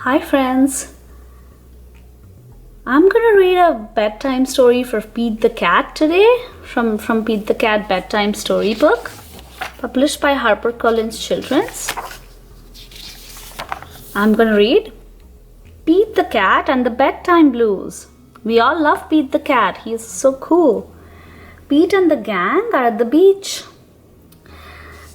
Hi friends, I'm gonna read a bedtime story for Pete the Cat today from Pete the Cat Bedtime Storybook, published by Harper Children's. I'm gonna read Pete the Cat and the Bedtime Blues. We all love Pete the Cat, he is so cool. Pete and the gang are at the beach.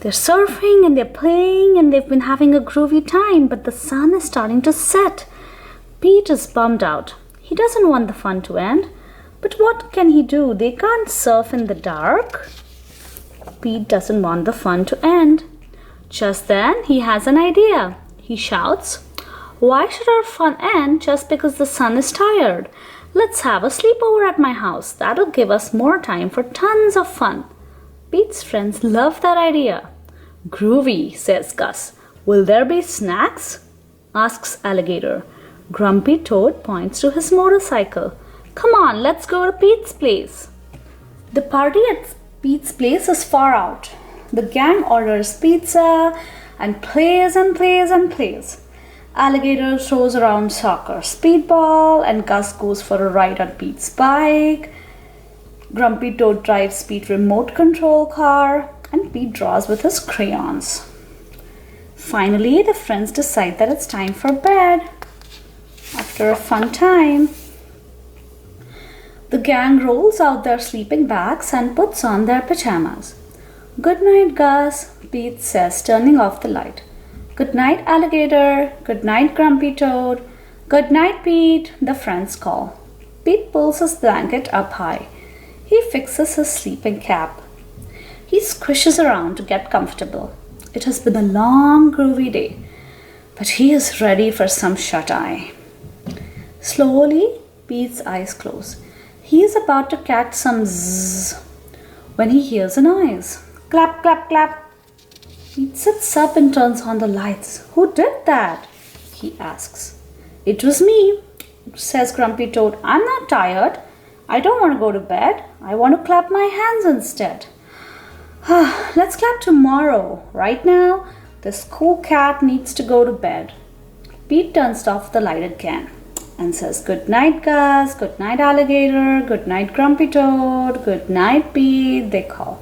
They're surfing and they're playing and they've been having a groovy time, but the sun is starting to set. Pete is bummed out. He doesn't want the fun to end, but what can he do? They can't surf in the dark. Pete doesn't want the fun to end. Just then, he has an idea. He shouts, "Why should our fun end just because the sun is tired? Let's have a sleepover at my house. That'll give us more time for tons of fun." Pete's friends love that idea. "Groovy," says Gus. "Will there be snacks?" asks Alligator. Grumpy Toad points to his motorcycle. "Come on, let's go to Pete's place." The party at Pete's place is far out. The gang orders pizza and plays and plays and plays. Alligator throws around soccer speedball and Gus goes for a ride on Pete's bike. Grumpy Toad drives Pete's remote control car and Pete draws with his crayons. Finally, the friends decide that it's time for bed. After a fun time, the gang rolls out their sleeping bags and puts on their pajamas. "Good night, Gus," Pete says, turning off the light. "Good night, Alligator. Good night, Grumpy Toad. Good night, Pete," the friends call. Pete pulls his blanket up high. He fixes his sleeping cap. He squishes around to get comfortable. It has been a long, groovy day, but he is ready for some shut-eye. Slowly, Pete's eyes close. He is about to catch some zzz when he hears a noise. Clap, clap, clap. Pete sits up and turns on the lights. "Who did that?" he asks. "It was me," says Grumpy Toad. "I'm not tired. I don't want to go to bed. I want to clap my hands instead." "Let's clap tomorrow. Right now, this cool cat needs to go to bed." Pete turns off the light again and says, "Good night, Gus. Good night, Alligator. Good night, Grumpy Toad. Good night, Pete," they call.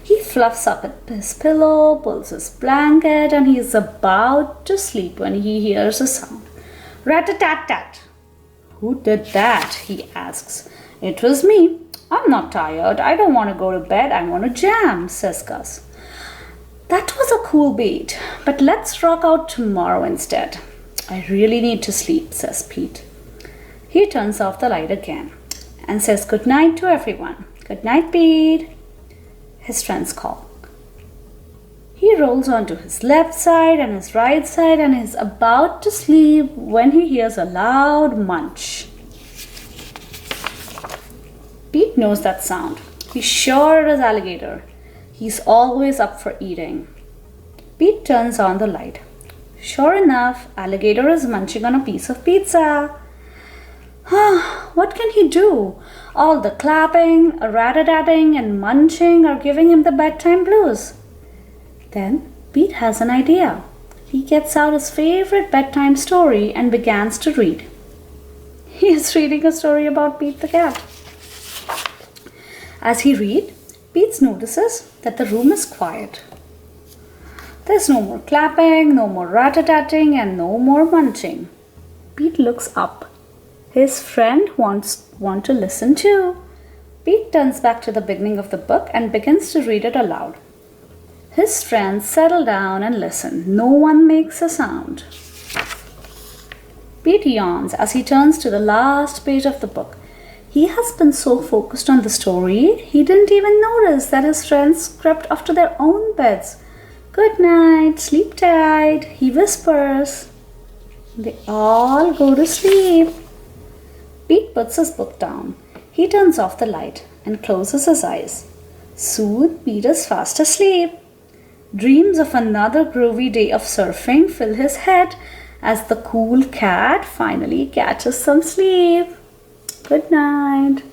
He fluffs up his pillow, pulls his blanket, and he is about to sleep when he hears a sound. Rat-a-tat-tat. "Who did that?" he asks. "It was me. I'm not tired. I don't want to go to bed. I want to jam," says Gus. "That was a cool beat, but let's rock out tomorrow instead. I really need to sleep," says Pete. He turns off the light again and says good night to everyone. "Good night, Pete," his friends call. He rolls onto his left side and his right side and is about to sleep when he hears a loud munch. Pete knows that sound. He's sure it is Alligator. He's always up for eating. Pete turns on the light. Sure enough, Alligator is munching on a piece of pizza. What can he do? All the clapping, rat-a-tatting, and munching are giving him the bedtime blues. Then Pete has an idea. He gets out his favorite bedtime story and begins to read. He is reading a story about Pete the Cat. As he reads, Pete notices that the room is quiet. There's no more clapping, no more rat-a-tatting, and no more munching. Pete looks up. His friend wants to listen too. Pete turns back to the beginning of the book and begins to read it aloud. His friends settle down and listen. No one makes a sound. Pete yawns as he turns to the last page of the book. He has been so focused on the story, he didn't even notice that his friends crept off to their own beds. "Good night, sleep tight," he whispers. They all go to sleep. Pete puts his book down. He turns off the light and closes his eyes. Soon, Pete is fast asleep. Dreams of another groovy day of surfing fill his head as the cool cat finally catches some sleep. Good night.